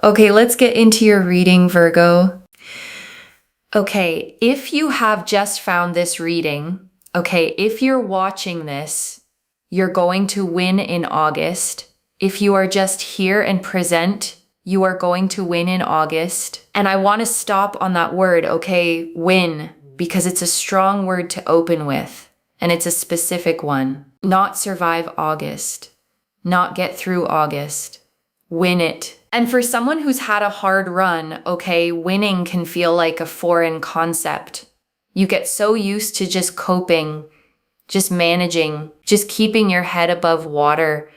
Okay, let's get into your reading, Virgo. Okay, if you have just found this reading, okay, if you're watching this, you're going to win in August. If you are just here and present, you are going to win in August. And I want to stop on that word, okay, win, because it's a strong word to open with, and it's a specific one. Not survive August, not get through August, win it. And for someone who's had a hard run, okay, winning can feel like a foreign concept. You get so used to just coping, just managing, just keeping your head above water,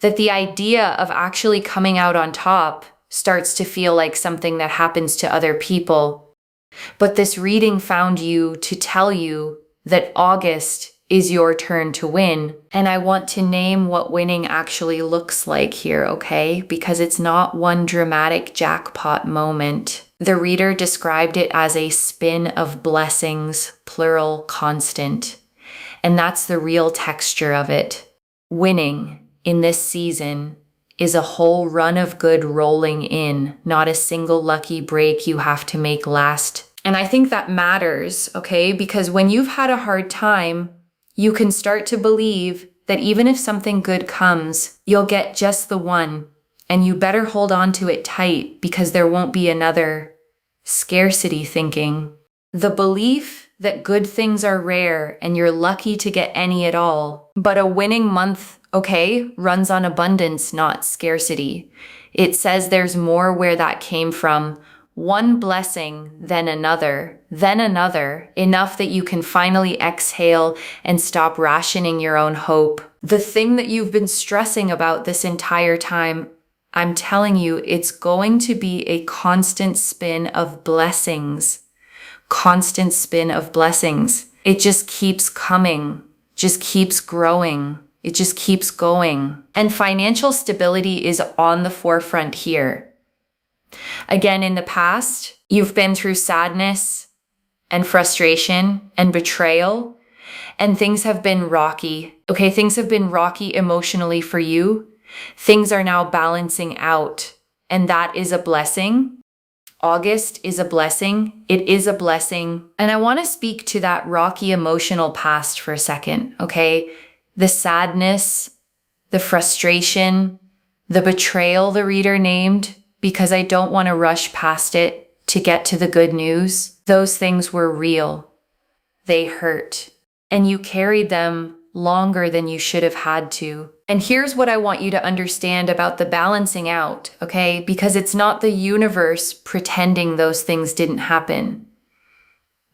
that the idea of actually coming out on top starts to feel like something that happens to other people. But this reading found you to tell you that August is your turn to win. And I want to name what winning actually looks like here, okay? Because it's not one dramatic jackpot moment. The reader described it as a spin of blessings, plural, constant. And that's the real texture of it. Winning in this season is a whole run of good rolling in, not a single lucky break you have to make last. And I think that matters, okay? Because when you've had a hard time, you can start to believe that even if something good comes, you'll get just the one, and you better hold on to it tight because there won't be another. Scarcity thinking. The belief that good things are rare and you're lucky to get any at all. But a winning month, okay, runs on abundance, not scarcity. It says there's more where that came from. One blessing, then another, enough that you can finally exhale and stop rationing your own hope. The thing that you've been stressing about this entire time, I'm telling you, it's going to be a constant spin of blessings. Constant spin of blessings. It just keeps coming, just keeps growing. It just keeps going. And financial stability is on the forefront here. Again, in the past, you've been through sadness and frustration and betrayal, and things have been rocky. Okay, things have been rocky emotionally for you. Things are now balancing out, and that is a blessing. August is a blessing. It is a blessing. And I want to speak to that rocky emotional past for a second, okay? The sadness, the frustration, the betrayal the reader named, because I don't want to rush past it to get to the good news. Those things were real. They hurt. And you carried them longer than you should have had to. And here's what I want you to understand about the balancing out, okay? Because it's not the universe pretending those things didn't happen.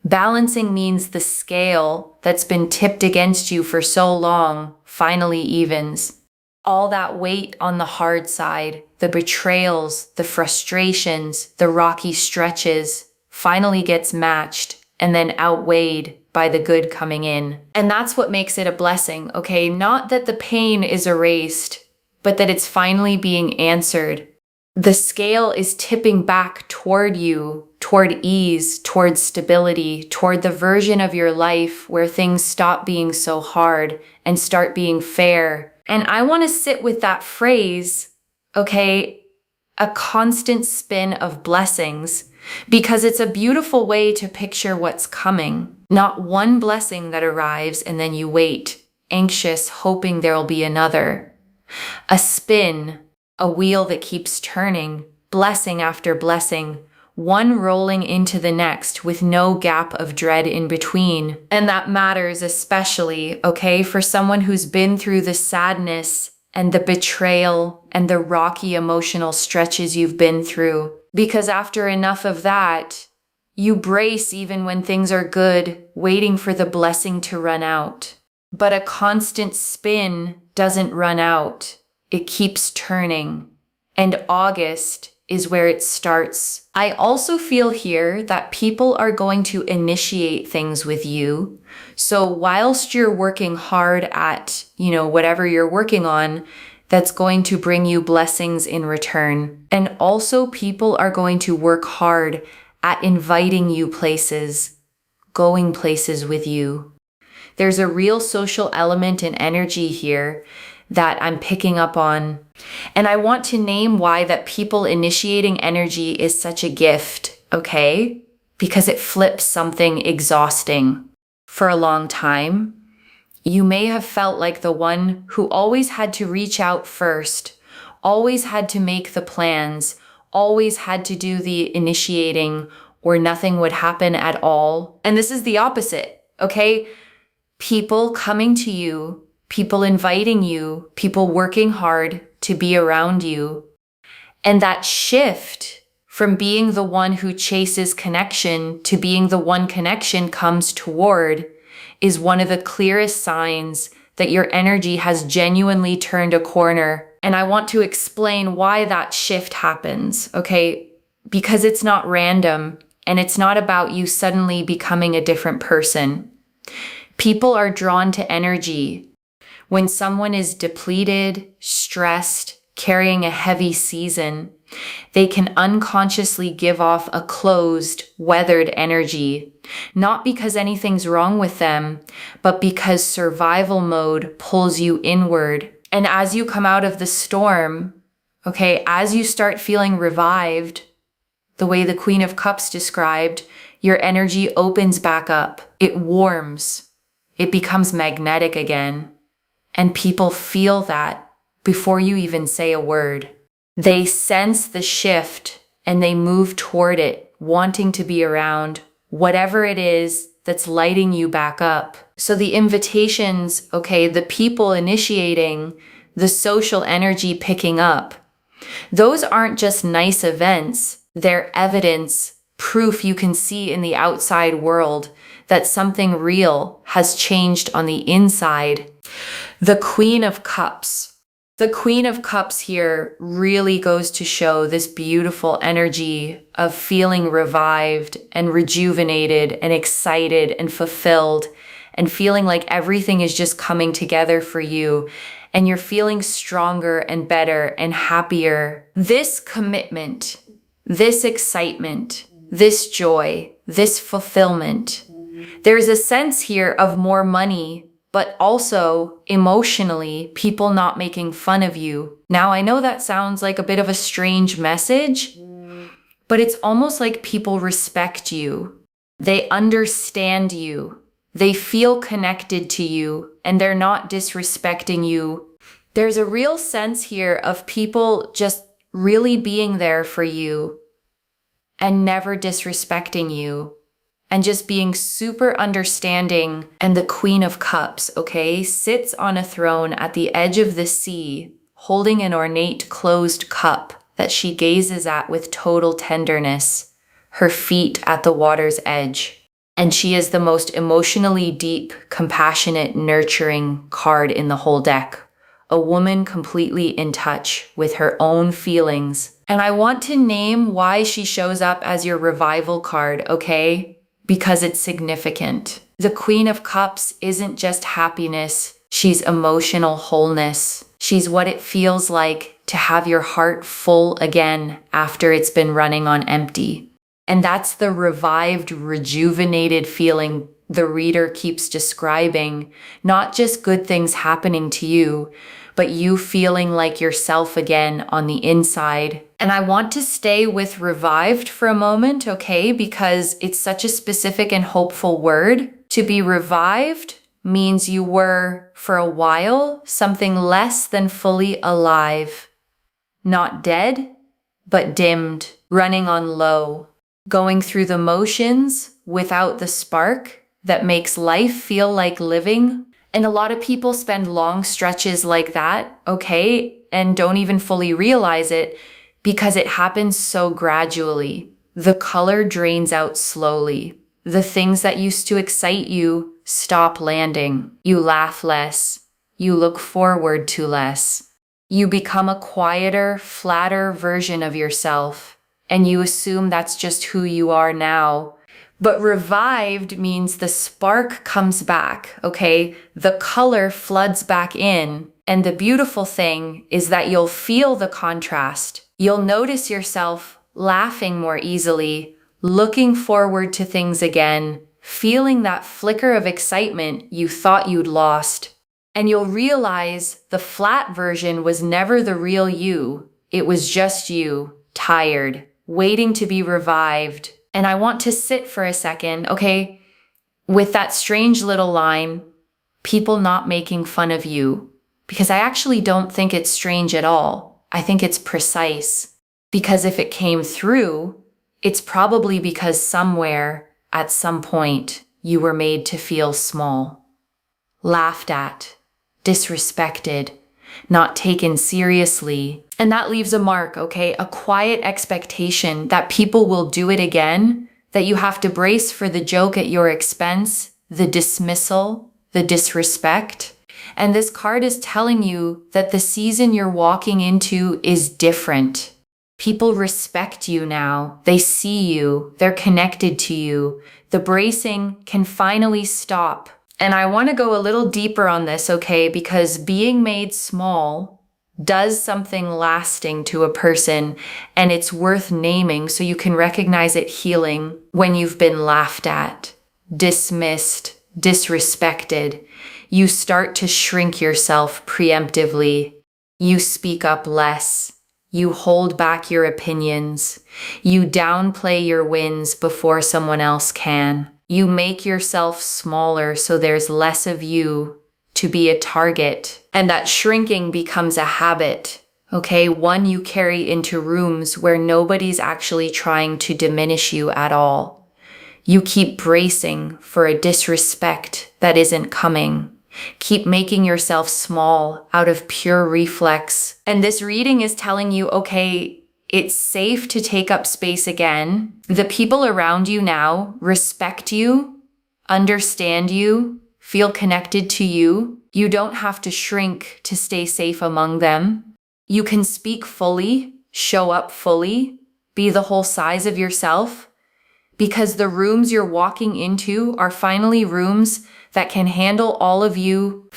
Balancing means the scale that's been tipped against you for so long finally evens. All that weight on the hard side, the betrayals, the frustrations, the rocky stretches, finally gets matched and then outweighed by the good coming in. And that's what makes it a blessing, okay? Not that the pain is erased, but that it's finally being answered. The scale is tipping back toward you, toward ease, toward stability, toward the version of your life where things stop being so hard and start being fair. And I want to sit with that phrase, okay, a constant spin of blessings, because it's a beautiful way to picture what's coming. Not one blessing that arrives and then you wait, anxious, hoping there'll be another. A spin, a wheel that keeps turning, blessing after blessing, one rolling into the next with no gap of dread in between. And that matters especially, okay, for someone who's been through the sadness and the betrayal and the rocky emotional stretches you've been through. Because after enough of that, you brace even when things are good, waiting for the blessing to run out. But a constant spin doesn't run out. It keeps turning. And August is where it starts. I also feel here that people are going to initiate things with you. So whilst you're working hard at, whatever you're working on, that's going to bring you blessings in return. And also people are going to work hard at inviting you places, going places with you. There's a real social element and energy here that I'm picking up on. And I want to name why that people initiating energy is such a gift, okay? Because it flips something exhausting. For a long time, you may have felt like the one who always had to reach out first, always had to make the plans, always had to do the initiating, or nothing would happen at all. And this is the opposite, okay? People coming to you, people inviting you, people working hard to be around you. And that shift from being the one who chases connection to being the one connection comes toward is one of the clearest signs that your energy has genuinely turned a corner. And I want to explain why that shift happens, okay? Because it's not random and it's not about you suddenly becoming a different person. People are drawn to energy. When someone is depleted, stressed, carrying a heavy season, they can unconsciously give off a closed, weathered energy, not because anything's wrong with them, but because survival mode pulls you inward. And as you come out of the storm, okay, as you start feeling revived, the way the Queen of Cups described, your energy opens back up. It warms. It becomes magnetic again. And people feel that before you even say a word. They sense the shift and they move toward it, wanting to be around whatever it is that's lighting you back up. So the invitations, okay, the people initiating, the social energy picking up, those aren't just nice events. They're evidence, proof you can see in the outside world that something real has changed on the inside. The Queen of Cups. The Queen of Cups here really goes to show this beautiful energy of feeling revived and rejuvenated and excited and fulfilled and feeling like everything is just coming together for you and you're feeling stronger and better and happier. This commitment, this excitement, this joy, this fulfillment, there's a sense here of more money, but also emotionally, people not making fun of you. Now, I know that sounds like a bit of a strange message, but it's almost like people respect you. They understand you. They feel connected to you, and they're not disrespecting you. There's a real sense here of people just really being there for you and never disrespecting you. And just being super understanding. And the Queen of Cups, okay, sits on a throne at the edge of the sea, holding an ornate closed cup that she gazes at with total tenderness, her feet at the water's edge. And she is the most emotionally deep, compassionate, nurturing card in the whole deck. A woman completely in touch with her own feelings. And I want to name why she shows up as your revival card, okay? Because it's significant. The Queen of Cups isn't just happiness, she's emotional wholeness. She's what it feels like to have your heart full again after it's been running on empty. And that's the revived, rejuvenated feeling the reader keeps describing, not just good things happening to you, but you feeling like yourself again on the inside. And I want to stay with revived for a moment, okay? Because it's such a specific and hopeful word. To be revived means you were, for a while, something less than fully alive. Not dead, but dimmed, running on low, going through the motions without the spark that makes life feel like living. And a lot of people spend long stretches like that, okay, and don't even fully realize it because it happens so gradually. The color drains out slowly. The things that used to excite you stop landing. You laugh less. You look forward to less. You become a quieter, flatter version of yourself, and you assume that's just who you are now. But revived means the spark comes back, okay? The color floods back in. And the beautiful thing is that you'll feel the contrast. You'll notice yourself laughing more easily, looking forward to things again, feeling that flicker of excitement you thought you'd lost. And you'll realize the flat version was never the real you. It was just you, tired, waiting to be revived. And I want to sit for a second, okay, with that strange little line, people not making fun of you. Because I actually don't think it's strange at all. I think it's precise. Because if it came through, it's probably because somewhere, at some point, you were made to feel small, laughed at, disrespected, not taken seriously. And that leaves a mark, okay? A quiet expectation that people will do it again, that you have to brace for the joke at your expense, the dismissal, the disrespect. And this card is telling you that the season you're walking into is different. People respect you now. They see you. They're connected to you. The bracing can finally stop. And I want to go a little deeper on this, okay? Because being made small does something lasting to a person, and it's worth naming so you can recognize it healing when you've been laughed at, dismissed, disrespected. You start to shrink yourself preemptively. You speak up less. You hold back your opinions. You downplay your wins before someone else can. You make yourself smaller so there's less of you to be a target. And that shrinking becomes a habit, okay? One you carry into rooms where nobody's actually trying to diminish you at all. You keep bracing for a disrespect that isn't coming. Keep making yourself small out of pure reflex. And this reading is telling you, okay, it's safe to take up space again. The people around you now respect you, understand you, feel connected to you. You don't have to shrink to stay safe among them. You can speak fully, show up fully, be the whole size of yourself, because the rooms you're walking into are finally rooms that can handle all of you.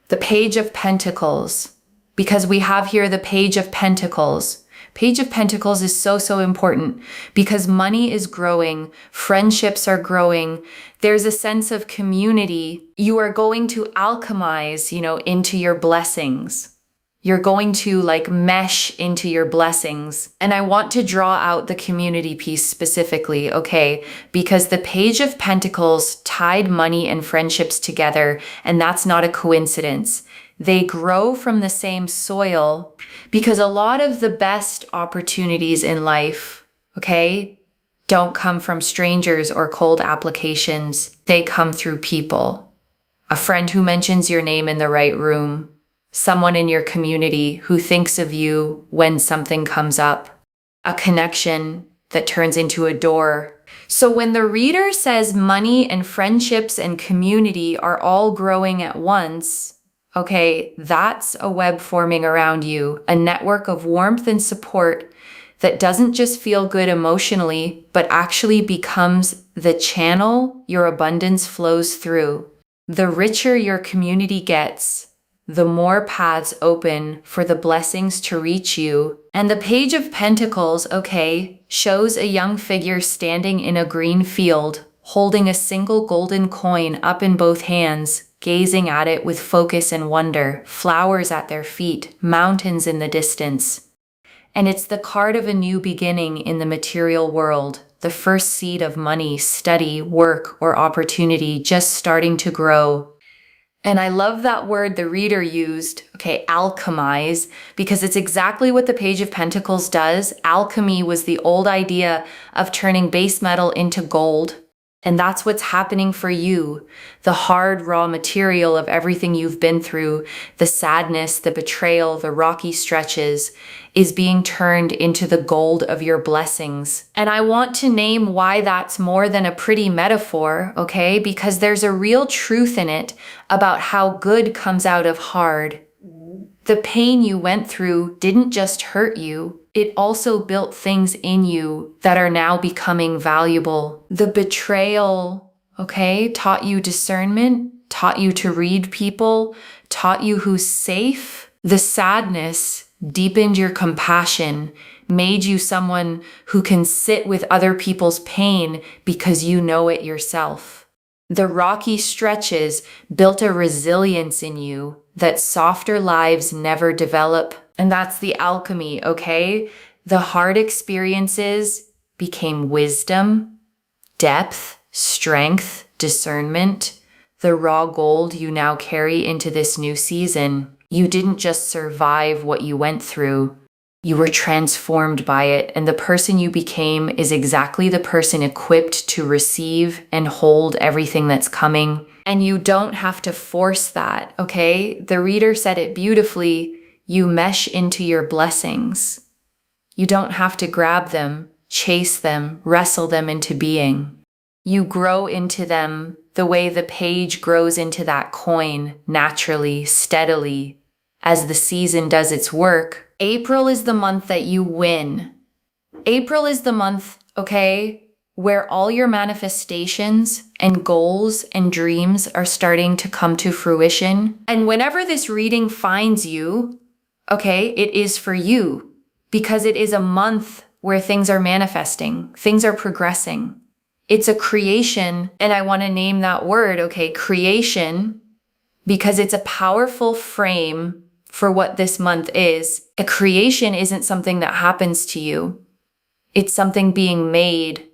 The Page of Pentacles, because we have here the Page of Pentacles. Page of Pentacles is so important because money is growing, friendships are growing, there's a sense of community. You are going to alchemize, into your blessings. You're going to mesh into your blessings. And I want to draw out the community piece specifically, okay? Because the Page of Pentacles tied money and friendships together, and that's not a coincidence. They grow from the same soil because a lot of the best opportunities in life, okay, don't come from strangers or cold applications. They come through people. A friend who mentions your name in the right room. Someone in your community who thinks of you when something comes up, a connection that turns into a door. So when the reader says money and friendships and community are all growing at once, okay, that's a web forming around you, a network of warmth and support that doesn't just feel good emotionally, but actually becomes the channel your abundance flows through. The richer your community gets, the more paths open for the blessings to reach you. And the Page of Pentacles, okay, shows a young figure standing in a green field, holding a single golden coin up in both hands, gazing at it with focus and wonder, flowers at their feet, mountains in the distance. And it's the card of a new beginning in the material world, the first seed of money, study, work, or opportunity just starting to grow. And I love that word the reader used, okay, alchemize, because it's exactly what the Page of Pentacles does. Alchemy was the old idea of turning base metal into gold. And that's what's happening for you. The hard, raw material of everything you've been through, the sadness, the betrayal, the rocky stretches, is being turned into the gold of your blessings. And I want to name why that's more than a pretty metaphor, okay? Because there's a real truth in it about how good comes out of hard. The pain you went through didn't just hurt you, it also built things in you that are now becoming valuable. The betrayal, okay, taught you discernment, taught you to read people, taught you who's safe. The sadness deepened your compassion, made you someone who can sit with other people's pain because you know it yourself. The rocky stretches built a resilience in you that softer lives never develop. And that's the alchemy, okay? The hard experiences became wisdom, depth, strength, discernment. The raw gold you now carry into this new season. You didn't just survive what you went through. You were transformed by it, and the person you became is exactly the person equipped to receive and hold everything that's coming. And you don't have to force that, okay? The reader said it beautifully. You mesh into your blessings. You don't have to grab them, chase them, wrestle them into being. You grow into them the way the page grows into that coin, naturally, steadily, as the season does its work. April is the month that you win. April is the month, okay, where all your manifestations and goals and dreams are starting to come to fruition. And whenever this reading finds you, okay, it is for you because it is a month where things are manifesting, things are progressing. It's a creation, and I want to name that word, okay, creation, because it's a powerful frame for what this month is. A creation isn't something that happens to you. It's something being made,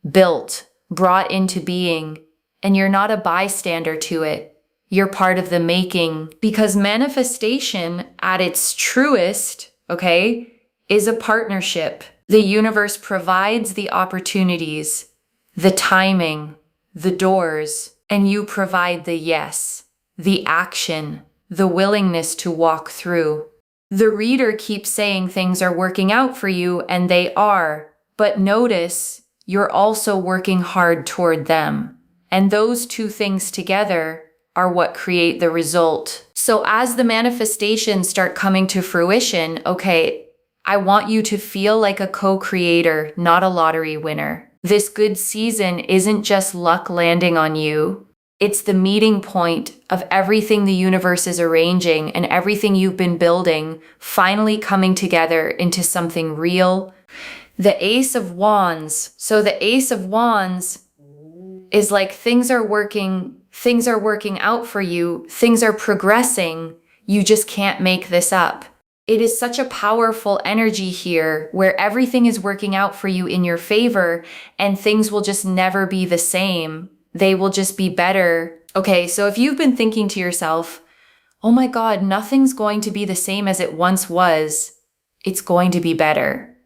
built, brought into being, and you're not a bystander to it. You're part of the making, because manifestation at its truest, okay, is a partnership. The universe provides the opportunities, the timing, the doors, and you provide the yes, the action, the willingness to walk through. The reader keeps saying things are working out for you, and they are, but notice you're also working hard toward them. And those two things together are what create the result. So as the manifestations start coming to fruition, okay, I want you to feel like a co-creator, not a lottery winner. This good season isn't just luck landing on you. It's the meeting point of everything the universe is arranging and everything you've been building finally coming together into something real. The Ace of Wands. So the Ace of Wands is like things are working out for you, things are progressing, you just can't make this up. It is such a powerful energy here where everything is working out for you in your favor and things will just never be the same. They will just be better. Okay, so if you've been thinking to yourself, oh my God, nothing's going to be the same as it once was, it's going to be better.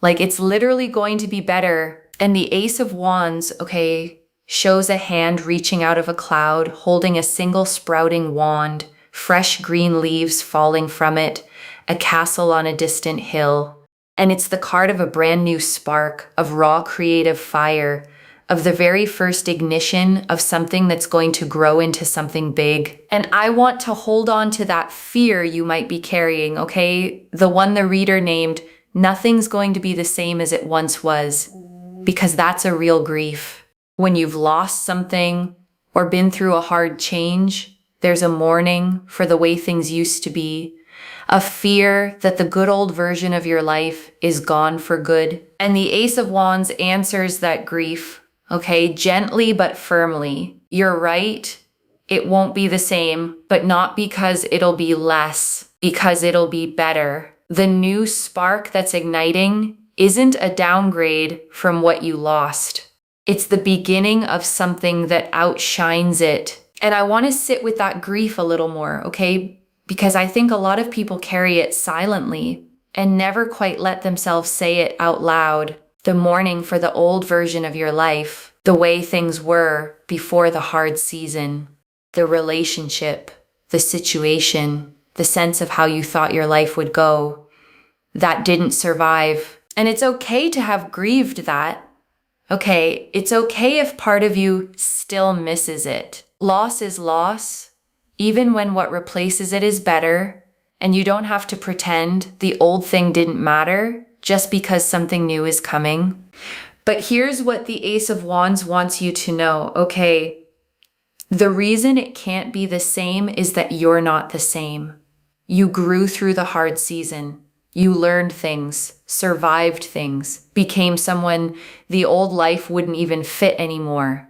Like it's literally going to be better. And the Ace of Wands, okay, shows a hand reaching out of a cloud, holding a single sprouting wand, fresh green leaves falling from it, a castle on a distant hill. And it's the card of a brand new spark, of raw creative fire, of the very first ignition of something that's going to grow into something big. And I want to hold on to that fear you might be carrying, okay? The one the reader named, nothing's going to be the same as it once was, because that's a real grief. When you've lost something or been through a hard change, there's a mourning for the way things used to be, a fear that the good old version of your life is gone for good. And the Ace of Wands answers that grief, okay, gently but firmly. You're right, it won't be the same, but not because it'll be less, because it'll be better. The new spark that's igniting isn't a downgrade from what you lost. It's the beginning of something that outshines it. And I want to sit with that grief a little more, okay? Because I think a lot of people carry it silently and never quite let themselves say it out loud. The mourning for the old version of your life, the way things were before the hard season, the relationship, the situation, the sense of how you thought your life would go, that didn't survive. And it's okay to have grieved that. Okay, it's okay if part of you still misses it. Loss is loss, even when what replaces it is better, and you don't have to pretend the old thing didn't matter just because something new is coming. But here's what the Ace of Wands wants you to know, okay? The reason it can't be the same is that you're not the same. You grew through the hard season. You learned things, survived things, became someone the old life wouldn't even fit anymore.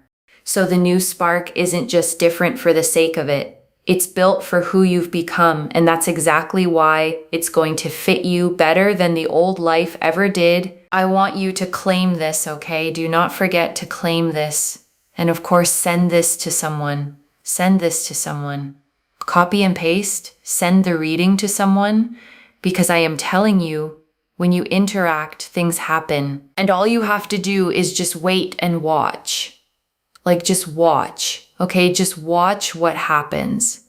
So the new spark isn't just different for the sake of it. It's built for who you've become, and that's exactly why it's going to fit you better than the old life ever did. I want you to claim this, okay? Do not forget to claim this. And of course, send this to someone. Send this to someone. Copy and paste, send the reading to someone, because I am telling you, when you interact, things happen. And all you have to do is just wait and watch. Like, just watch, okay? Just watch what happens.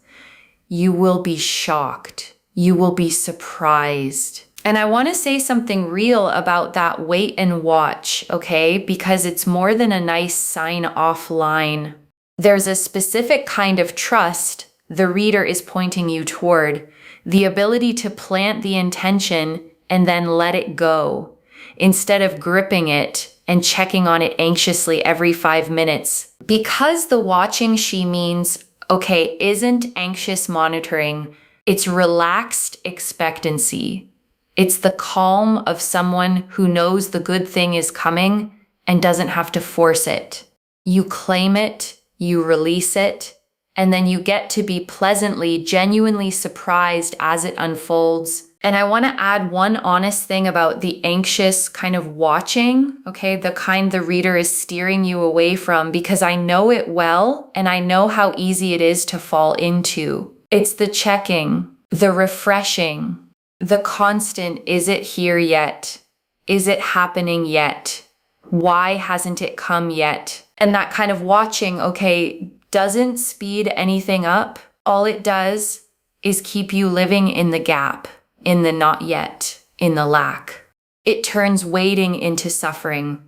You will be shocked. You will be surprised. And I want to say something real about that wait and watch, okay? Because it's more than a nice sign-off line. There's a specific kind of trust the reader is pointing you toward, the ability to plant the intention and then let it go, instead of gripping it and checking on it anxiously every 5 minutes. Because the watching she means, okay, isn't anxious monitoring, it's relaxed expectancy. It's the calm of someone who knows the good thing is coming and doesn't have to force it. You claim it, you release it, and then you get to be pleasantly, genuinely surprised as it unfolds. And I want to add one honest thing about the anxious kind of watching, okay, the kind the reader is steering you away from, because I know it well, and I know how easy it is to fall into. It's the checking, the refreshing, the constant, is it here yet? Is it happening yet? Why hasn't it come yet? And that kind of watching, okay, doesn't speed anything up. All it does is keep you living in the gap, in the not yet, in the lack. It turns waiting into suffering.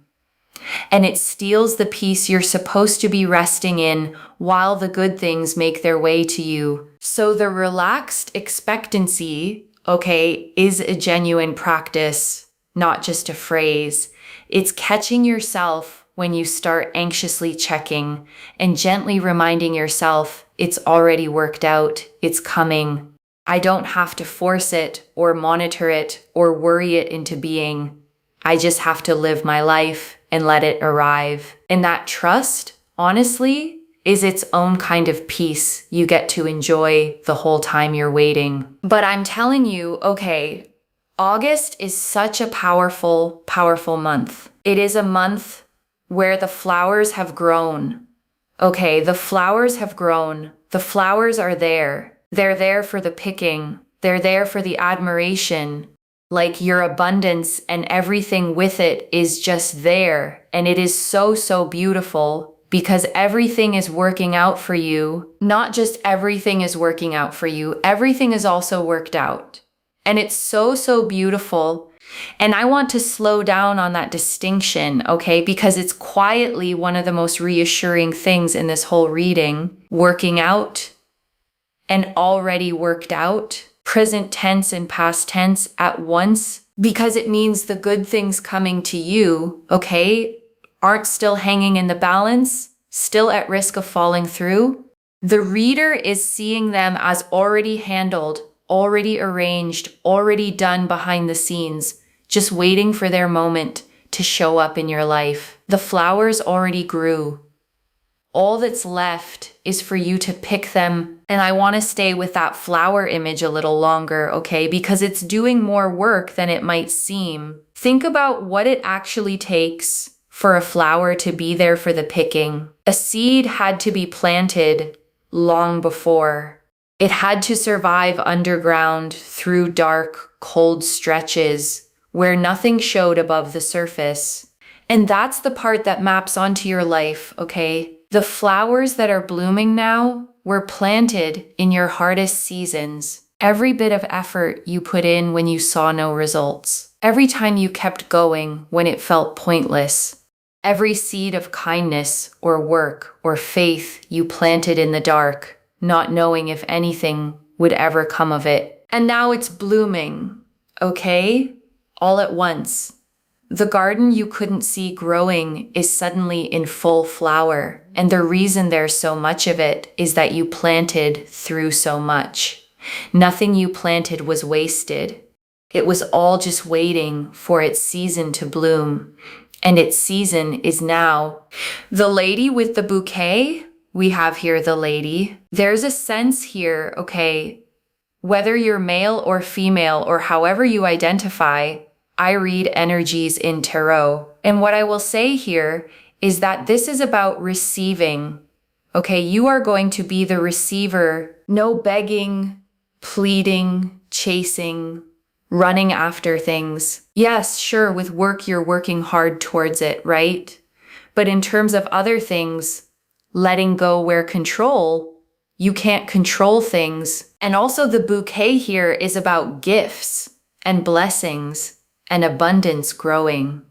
And it steals the peace you're supposed to be resting in while the good things make their way to you. So the relaxed expectancy, okay, is a genuine practice, not just a phrase. It's catching yourself when you start anxiously checking and gently reminding yourself it's already worked out, it's coming. I don't have to force it or monitor it or worry it into being. I just have to live my life and let it arrive. And that trust, honestly, is its own kind of peace you get to enjoy the whole time you're waiting. But I'm telling you, okay, August is such a powerful, powerful month. It is a month where the flowers have grown. Okay, the flowers have grown. The flowers are there. They're there for the picking. They're there for the admiration. Like your abundance and everything with it is just there. And it is so, so beautiful because everything is working out for you. Not just everything is working out for you. Everything is also worked out. And it's so, so beautiful. And I want to slow down on that distinction, okay? Because it's quietly one of the most reassuring things in this whole reading. Working out and already worked out. Present tense and past tense at once. Because it means the good things coming to you, okay, aren't still hanging in the balance, still at risk of falling through. The reader is seeing them as already handled, already arranged, already done behind the scenes, just waiting for their moment to show up in your life. The flowers already grew. All that's left is for you to pick them. And I want to stay with that flower image a little longer, okay? Because it's doing more work than it might seem. Think about what it actually takes for a flower to be there for the picking. A seed had to be planted long before. It had to survive underground through dark, cold stretches where nothing showed above the surface. And that's the part that maps onto your life, okay? The flowers that are blooming now were planted in your hardest seasons. Every bit of effort you put in when you saw no results. Every time you kept going when it felt pointless. Every seed of kindness or work or faith you planted in the dark, not knowing if anything would ever come of it. And now it's blooming, okay? All at once. The garden you couldn't see growing is suddenly in full flower. And the reason there's so much of it is that you planted through so much. Nothing you planted was wasted. It was all just waiting for its season to bloom. and its season is now. The lady with the bouquet, we have here the lady. There's a sense here, okay, whether you're male or female or however you identify, I read energies in tarot. And what I will say here is that this is about receiving. Okay, you are going to be the receiver. No begging, pleading, chasing, running after things. Yes, sure, with work, you're working hard towards it, right? But in terms of other things, letting go where control, you can't control things. And also the bouquet here is about gifts and blessings and abundance growing.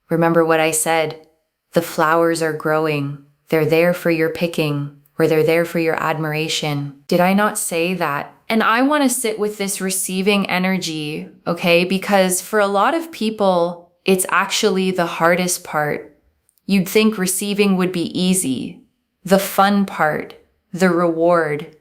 Remember what I said? The flowers are growing. They're there for your picking, or they're there for your admiration. Did I not say that? And I want to sit with this receiving energy, okay? Because for a lot of people, it's actually the hardest part. You'd think receiving would be easy, the fun part, the reward.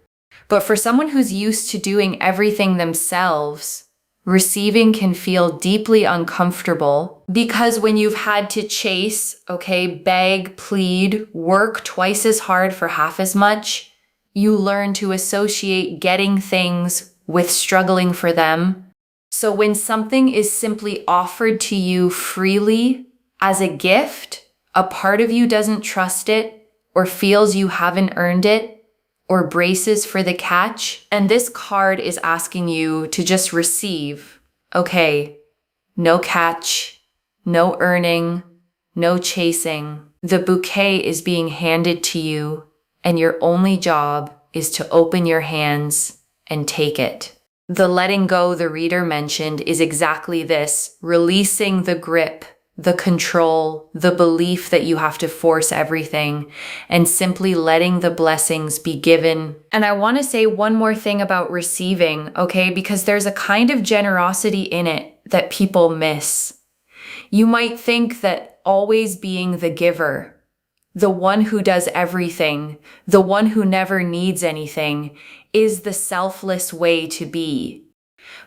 But for someone who's used to doing everything themselves, receiving can feel deeply uncomfortable because when you've had to chase, okay, beg, plead, work twice as hard for half as much, you learn to associate getting things with struggling for them. So when something is simply offered to you freely as a gift, a part of you doesn't trust it or feels you haven't earned it, or braces for the catch. And this card is asking you to just receive. Okay, no catch, no earning, no chasing. The bouquet is being handed to you, and your only job is to open your hands and take it. The letting go the reader mentioned is exactly this, releasing the grip, the control, the belief that you have to force everything, and simply letting the blessings be given. And I want to say one more thing about receiving, okay? Because there's a kind of generosity in it that people miss. You might think that always being the giver, the one who does everything, the one who never needs anything, is the selfless way to be.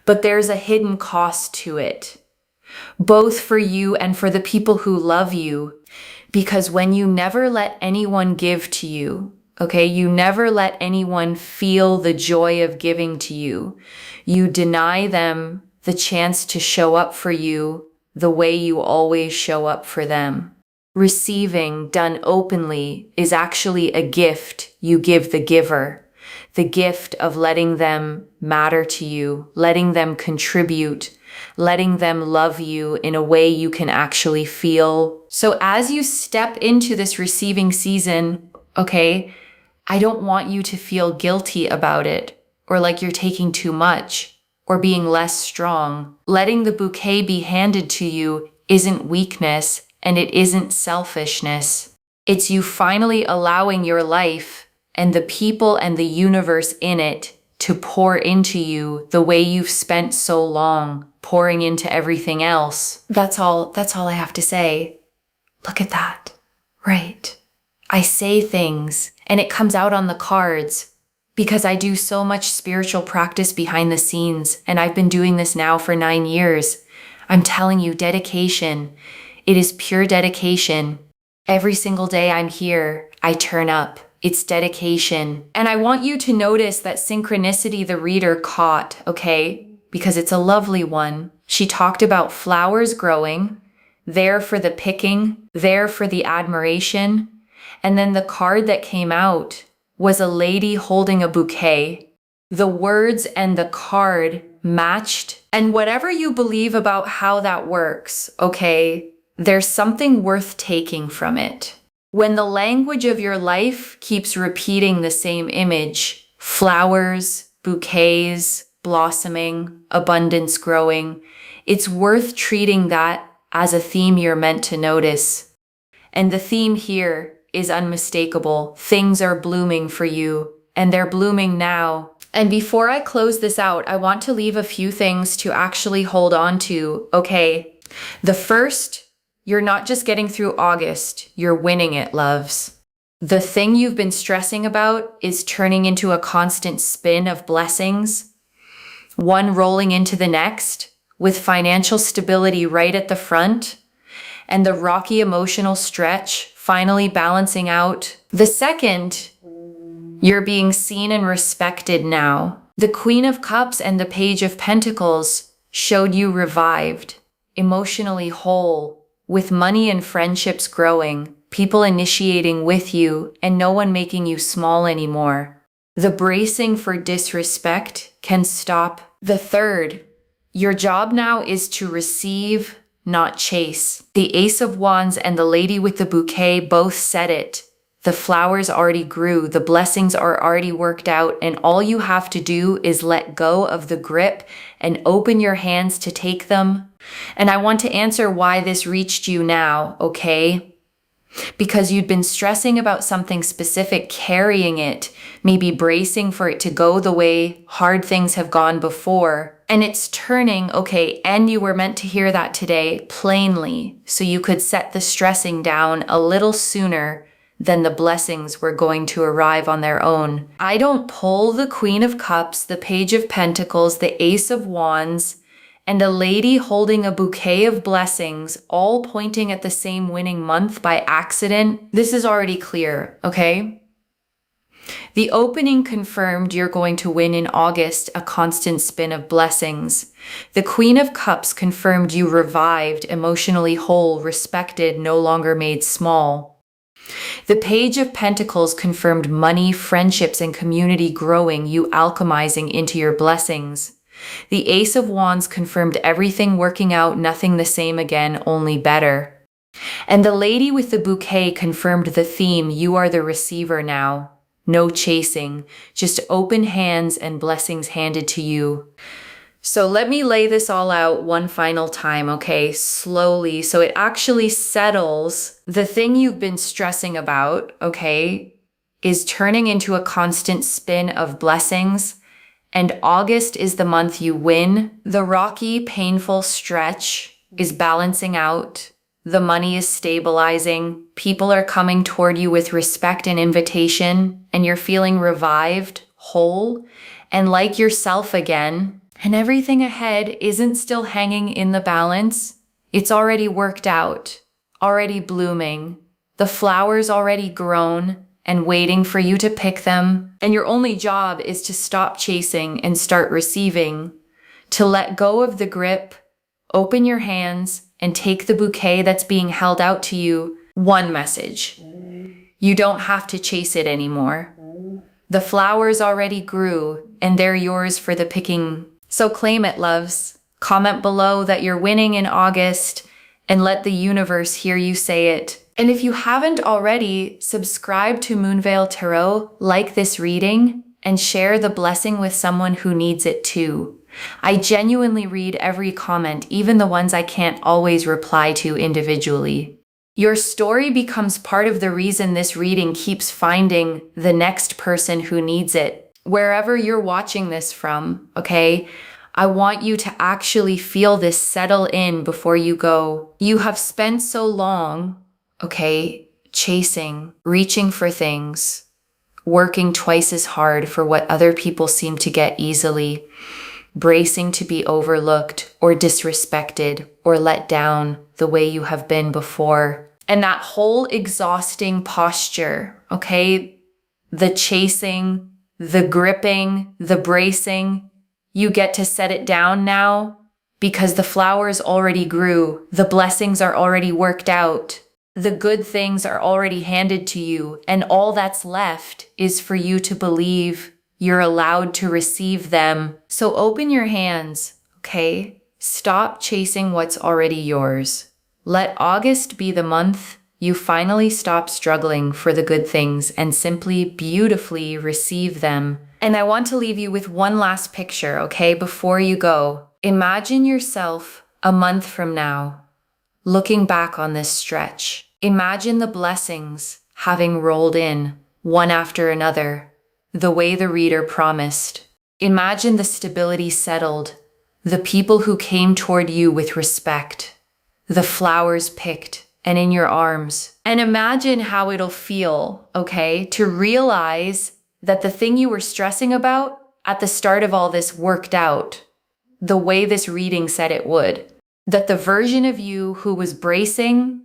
But there's a hidden cost to it, both for you and for the people who love you. Because when you never let anyone give to you, okay, you never let anyone feel the joy of giving to you, you deny them the chance to show up for you the way you always show up for them. Receiving done openly is actually a gift you give the giver. The gift of letting them matter to you, letting them contribute, letting them love you in a way you can actually feel. So as you step into this receiving season, okay, I don't want you to feel guilty about it or like you're taking too much or being less strong. Letting the bouquet be handed to you isn't weakness and it isn't selfishness. It's you finally allowing your life and the people and the universe in it to pour into you the way you've spent so long pouring into everything else. That's all I have to say. Look at that. Right. I say things and it comes out on the cards because I do so much spiritual practice behind the scenes, and I've been doing this now for 9 years. I'm telling you, dedication. It is pure dedication. Every single day I'm here, I turn up. It's dedication. And I want you to notice that synchronicity the reader caught, okay? Because it's a lovely one. She talked about flowers growing, there for the picking, there for the admiration. And then the card that came out was a lady holding a bouquet. The words and the card matched. And whatever you believe about how that works, okay, there's something worth taking from it. When the language of your life keeps repeating the same image, flowers, bouquets, blossoming, abundance growing, it's worth treating that as a theme you're meant to notice. And the theme here is unmistakable. Things are blooming for you, and they're blooming now. And before I close this out, I want to leave a few things to actually hold on to, okay? The first, you're not just getting through August, you're winning it, loves. The thing you've been stressing about is turning into a constant spin of blessings, one rolling into the next, with financial stability right at the front. and the rocky emotional stretch finally balancing out. The second, you're being seen and respected now. The Queen of Cups and the Page of Pentacles showed you revived, emotionally whole, with money and friendships growing, people initiating with you, and no one making you small anymore. The bracing for disrespect can stop. The third, your job now is to receive, not chase. The Ace of Wands and the Lady with the Bouquet both said it. The flowers already grew, the blessings are already worked out, and all you have to do is let go of the grip and open your hands to take them. And I want to answer why this reached you now, okay? Because you'd been stressing about something specific, carrying it, maybe bracing for it to go the way hard things have gone before. And it's turning, okay, and you were meant to hear that today plainly, so you could set the stressing down a little sooner than the blessings were going to arrive on their own. I don't pull the Queen of Cups, the Page of Pentacles, the Ace of Wands, and a lady holding a bouquet of blessings, all pointing at the same winning month by accident. This is already clear, okay? The opening confirmed you're going to win in August a constant spin of blessings. The Queen of Cups confirmed you revived, emotionally whole, respected, no longer made small. The Page of Pentacles confirmed money, friendships, and community growing, you alchemizing into your blessings. The Ace of Wands confirmed everything working out, nothing the same again, only better. And the Lady with the Bouquet confirmed the theme, you are the receiver now. No chasing, just open hands and blessings handed to you. So let me lay this all out one final time, okay? Slowly, so it actually settles. The thing you've been stressing about, okay, is turning into a constant spin of blessings. And August is the month you win. The rocky, painful stretch is balancing out. The money is stabilizing. People are coming toward you with respect and invitation, and you're feeling revived, whole, and like yourself again. And everything ahead isn't still hanging in the balance. It's already worked out, already blooming. The flowers already grown and waiting for you to pick them. And your only job is to stop chasing and start receiving, to let go of the grip, open your hands, and take the bouquet that's being held out to you. One message. You don't have to chase it anymore. The flowers already grew, and they're yours for the picking. So claim it, loves. Comment below that you're winning in August, and let the universe hear you say it. And if you haven't already, subscribe to Moonveil Tarot, like this reading, and share the blessing with someone who needs it too. I genuinely read every comment, even the ones I can't always reply to individually. Your story becomes part of the reason this reading keeps finding the next person who needs it. Wherever you're watching this from, okay? I want you to actually feel this settle in before you go. You have spent so long, okay, chasing, reaching for things, working twice as hard for what other people seem to get easily, bracing to be overlooked or disrespected or let down the way you have been before. And that whole exhausting posture, okay, the chasing, the gripping, the bracing, you get to set it down now because the flowers already grew, the blessings are already worked out. The good things are already handed to you, and all that's left is for you to believe you're allowed to receive them. So open your hands, okay? Stop chasing what's already yours. Let August be the month you finally stop struggling for the good things and simply beautifully receive them. And I want to leave you with one last picture, okay, before you go. Imagine yourself a month from now, looking back on this stretch. Imagine the blessings having rolled in, one after another, the way the reader promised. Imagine the stability settled, the people who came toward you with respect, the flowers picked and in your arms. And imagine how it'll feel, okay, to realize that the thing you were stressing about at the start of all this worked out the way this reading said it would. That the version of you who was bracing,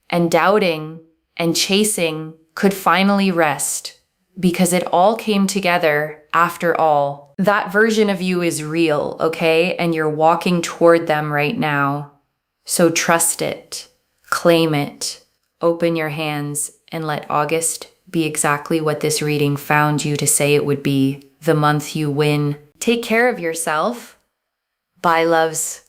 and doubting and chasing could finally rest because it all came together after all. That version of you is real, okay? And you're walking toward them right now. So trust it, claim it, open your hands, and let August be exactly what this reading found you to say it would be, the month you win. Take care of yourself. Bye, loves.